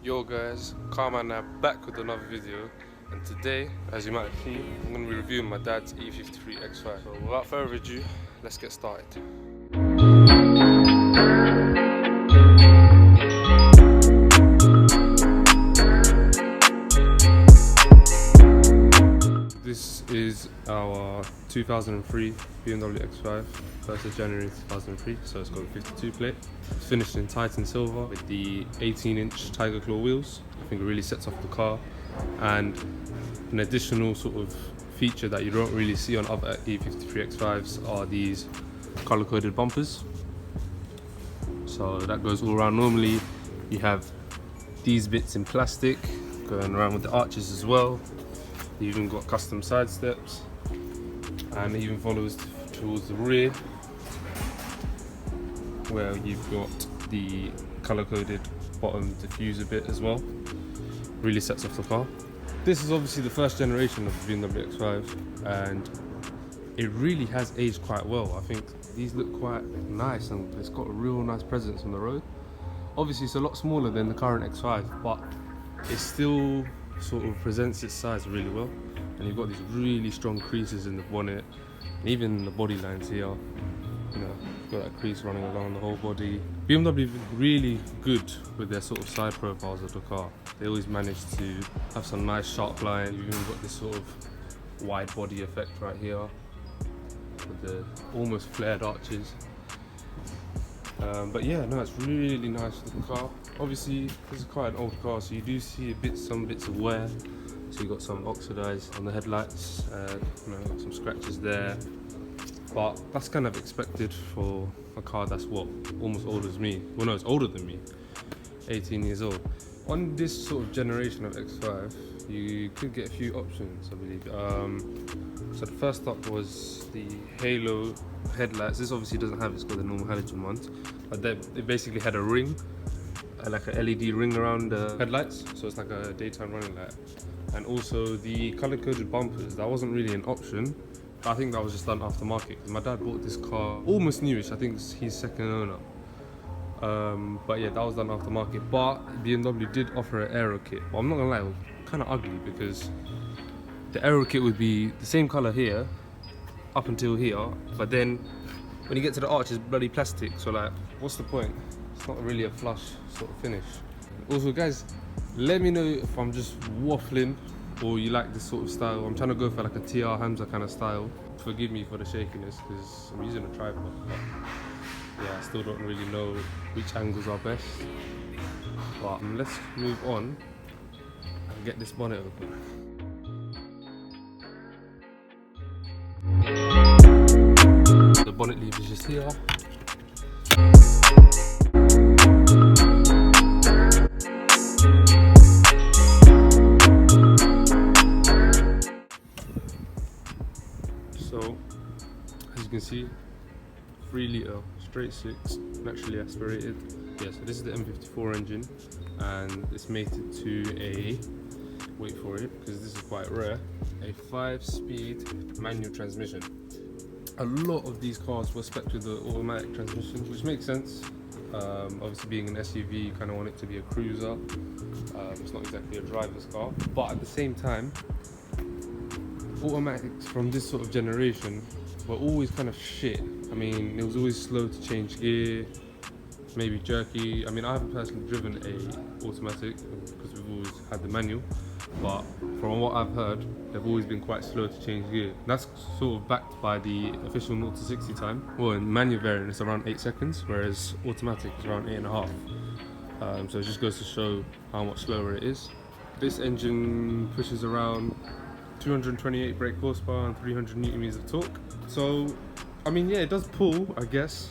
Yo guys, Karma and I back with another video, and today, as you might have seen, I'm going to be reviewing my dad's E53 X5. So without further ado, let's get started. This is our 2003 BMW X5, 1st of January 2003, so it's got a 52 plate. It's finished in Titan silver with the 18-inch Tiger Claw wheels. I think it really sets off the car, and an additional sort of feature that you don't really see on other E53 X5s are these color-coded bumpers. So that goes all around. Normally you have these bits in plastic going around with the arches as well. You even got custom side steps, and it even follows towards the rear where you've got the color-coded bottom diffuser bit as well. Really sets off the car. This is obviously the first generation of the BMW X5, and it really has aged quite well. I think these look quite nice, and it's got a real nice presence on the road. Obviously it's a lot smaller than the current X5, but it still sort of presents its size really well. And you've got these really strong creases in the bonnet, and even in the body lines here, you know, you've got that crease running along the whole body. BMW are really good with their sort of side profiles of the car. They always manage to have some nice sharp lines. You've even got this sort of wide body effect right here with the almost flared arches. But yeah, no, it's really nice looking car. Obviously this is quite an old car, so you do see some bits of wear. So you got some oxidized on the headlights, you know, some scratches there, but that's kind of expected for a car that's what, almost old as me. Well, no, it's older than me, 18 years old. On this sort of generation of X5, you could get a few options, I believe. So the first up was the halo headlights. This obviously doesn't have, it's got the normal halogen ones, but they basically had a ring, like a LED ring around the headlights, so it's like a daytime running light. And also the color-coded bumpers, that wasn't really an option, but I think that was just done aftermarket. My dad bought this car almost newish, I think he's second owner. But yeah, that was done aftermarket. But BMW did offer an aero kit, but I'm not gonna lie, it was kind of ugly, because the aero kit would be the same color here up until here, but then when you get to the arch, it's bloody plastic. So like, what's the point? It's not really a flush sort of finish. Also guys, let me know if I'm just waffling or you like this sort of style. I'm trying to go for like a TR Hamza kind of style. Forgive me for the shakiness because I'm using a tripod, but yeah, I still don't really know which angles are best. But let's move on and get this bonnet open. The bonnet lever is just here. So, as you can see, 3 litre, straight 6, naturally aspirated. Yeah, so this is the M54 engine, and it's mated to a, wait for it, because this is quite rare, a 5-speed manual transmission. A lot of these cars were spec'd with the automatic transmission, which makes sense. Obviously being an SUV, you kind of want it to be a cruiser. It's not exactly a driver's car, but at the same time, automatics from this sort of generation were always kind of shit. I mean, it was always slow to change gear, maybe jerky. I mean, I haven't personally driven a automatic because we've always had the manual, but from what I've heard, they've always been quite slow to change gear. That's sort of backed by the official 0 to 60 time. Well, in manual variant it's around 8 seconds, whereas automatic is around 8.5. So it just goes to show how much slower it is. This engine pushes around 228 brake horsepower and 300 newton meters of torque. So, I mean, yeah, it does pull, I guess.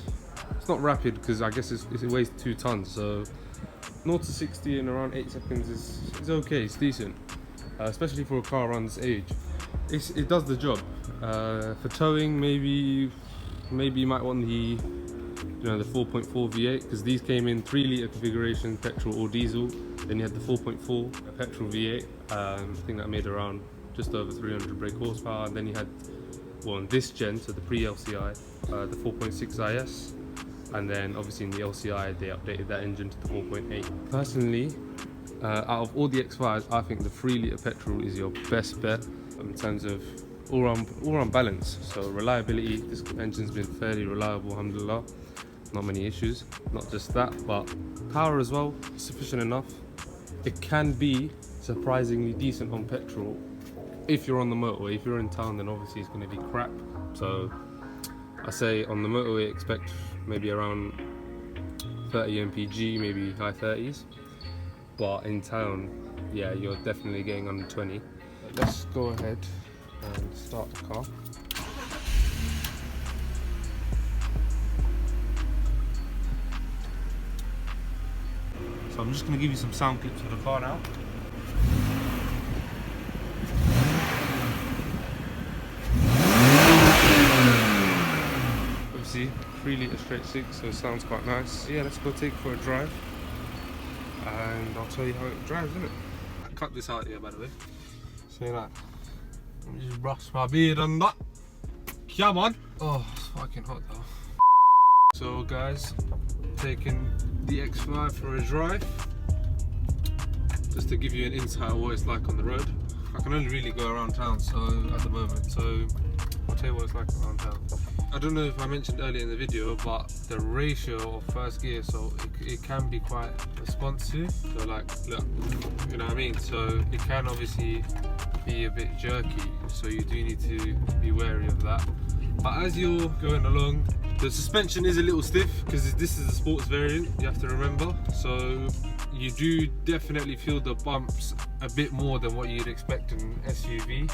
It's not rapid because I guess it weighs 2 tons. So, 0 to 60 in around 8 seconds is okay. It's decent, especially for a car around this age. It does the job. For towing, maybe you might want the 4.4 V8, because these came in 3 litre configuration, petrol or diesel. Then you had the 4.4 petrol V8. I think that made around just over 300 brake horsepower. And then you had, well, on this gen, so the pre-LCI, the 4.6 IS, and then obviously in the LCI they updated that engine to the 4.8. Personally, Out of all the X5s, I think the 3 litre petrol is your best bet in terms of all-round balance. So reliability, this engine's been fairly reliable, alhamdulillah. Not many issues. Not just that, but power as well, sufficient enough. It can be surprisingly decent on petrol if you're on the motorway. If you're in town, then obviously it's going to be crap. So I say on the motorway, expect maybe around 30 mpg, maybe high 30s. But in town, yeah, you're definitely getting under 20. Let's go ahead and start the car. So I'm just going to give you some sound clips of the car now. Obviously 3 litre straight 6, so it sounds quite nice. Yeah, let's go take it for a drive and I'll tell you how it drives, innit? I cut this out here, by the way. Say that. Let me just brush my beard and that. Come on. Oh, it's fucking hot though. So guys, taking the X5 for a drive. Just to give you an insight of what it's like on the road. I can only really go around town at the moment, so I'll tell you what it's like around town. I don't know if I mentioned earlier in the video, but the ratio of first gear, so it can be quite responsive. So like, look, you know what I mean? So it can obviously be a bit jerky, so you do need to be wary of that. But as you're going along, the suspension is a little stiff because this is a sports variant, you have to remember. So you do definitely feel the bumps a bit more than what you'd expect in an SUV.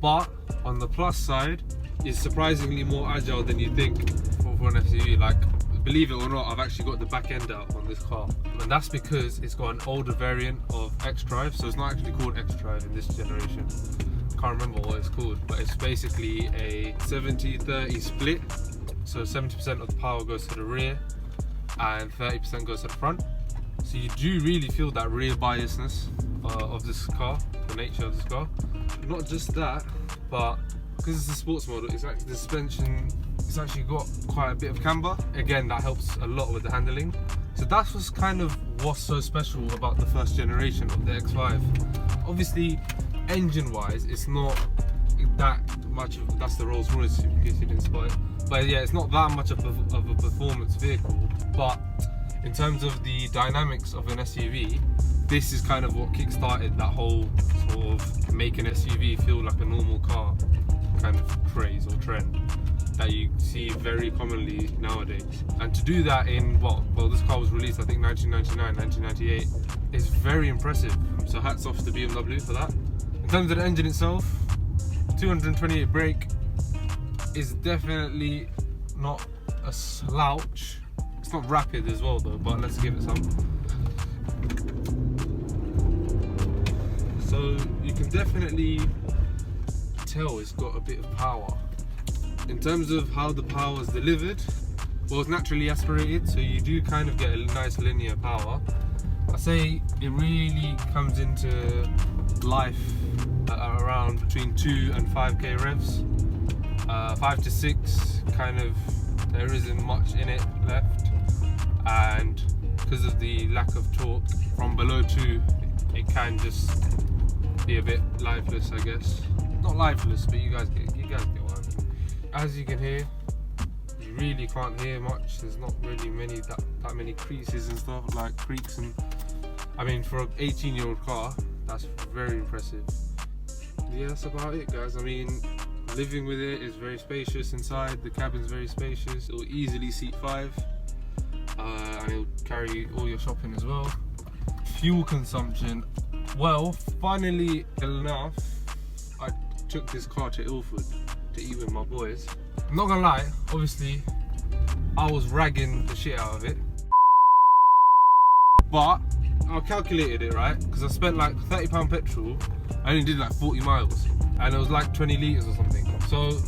But on the plus side, it's surprisingly more agile than you think for an SUV. Like, believe it or not, I've actually got the back end out on this car. And that's because it's got an older variant of X-Drive, so it's not actually called X-Drive in this generation. Can't remember what it's called, but it's basically a 70-30 split. So 70% of the power goes to the rear and 30% goes to the front. So you do really feel that rear biasness of this car, the nature of this car. Not just that, but because it's a sports model, it's actually the suspension, it's actually got quite a bit of camber. Again, that helps a lot with the handling. So that's what's so special about the first generation of the X5. Obviously, engine-wise, it's not that much of, that's the Rolls Royce in case you didn't spot it. But yeah, it's not that much of a performance vehicle. But in terms of the dynamics of an SUV, this is kind of what kick-started that whole sort of make an SUV feel like a normal car kind of craze or trend that you see very commonly nowadays. And to do that in well, this car was released I think 1999, 1998, is very impressive. So hats off to BMW for that. In terms of the engine itself, 228 brake is definitely not a slouch. It's not rapid as well though, but let's give it some. So you can definitely tell it's got a bit of power. In terms of how the power is delivered, well, it's naturally aspirated, so you do kind of get a nice linear power. I say it really comes into life at around between 2 and 5k revs. 5 to 6 kind of, there isn't much in it left, and because of the lack of torque from below 2, it can just be a bit lifeless, I guess. Not lifeless, but you guys get what I mean. As you can hear, you really can't hear much. There's not really that many creases and stuff, like creaks, and I mean for an 18-year-old car, that's very impressive. Yeah, that's about it, guys. I mean, living with it is very spacious inside. The cabin's very spacious. It'll easily seat 5, and it'll carry all your shopping as well. Fuel consumption, well, funnily enough, I took this car to Ilford to eat with my boys. I'm not gonna lie, obviously I was ragging the shit out of it, but I calculated it right, because I spent like £30 petrol. I only did like 40 miles and it was like 20 litres or something. So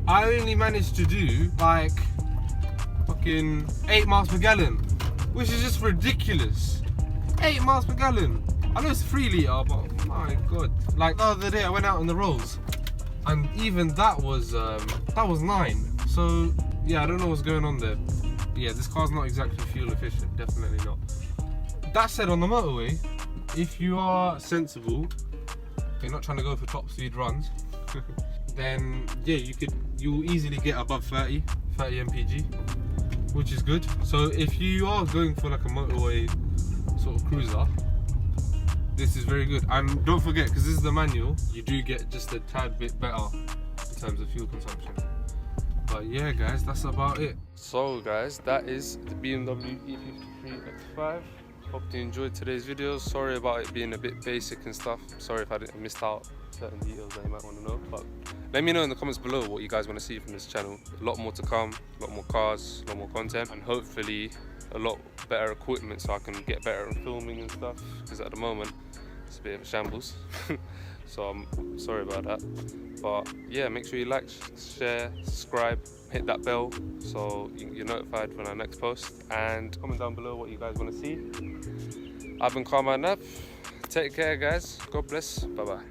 I only managed to do like fucking 8 miles per gallon, which is just ridiculous. 8 miles per gallon. I know it's 3 litre, but my god. Like the other day I went out on the roads and even that was 9. So yeah, I don't know what's going on there. Yeah, this car's not exactly fuel efficient, definitely not. That said, on the motorway, if you are sensible, you're not trying to go for top speed runs, then yeah, you'll easily get above 30 mpg, which is good. So if you are going for like a motorway sort of cruiser, this is very good. And don't forget, because this is the manual, you do get just a tad bit better in terms of fuel consumption. But yeah guys, that's about it. So guys, that is the BMW E53 X5. Hope you enjoyed today's video. Sorry about it being a bit basic and stuff. Sorry if I missed out certain details that you might want to know. But let me know in the comments below what you guys want to see from this channel. A lot more to come, a lot more cars, a lot more content, and hopefully a lot better equipment so I can get better at filming and stuff. Because at the moment, it's a bit of a shambles. So I'm sorry about that. But yeah, make sure you like, share, subscribe, hit that bell so you're notified when I next post, and comment down below what you guys want to see. I've been Carmine Nap. Take care guys. God bless. Bye bye.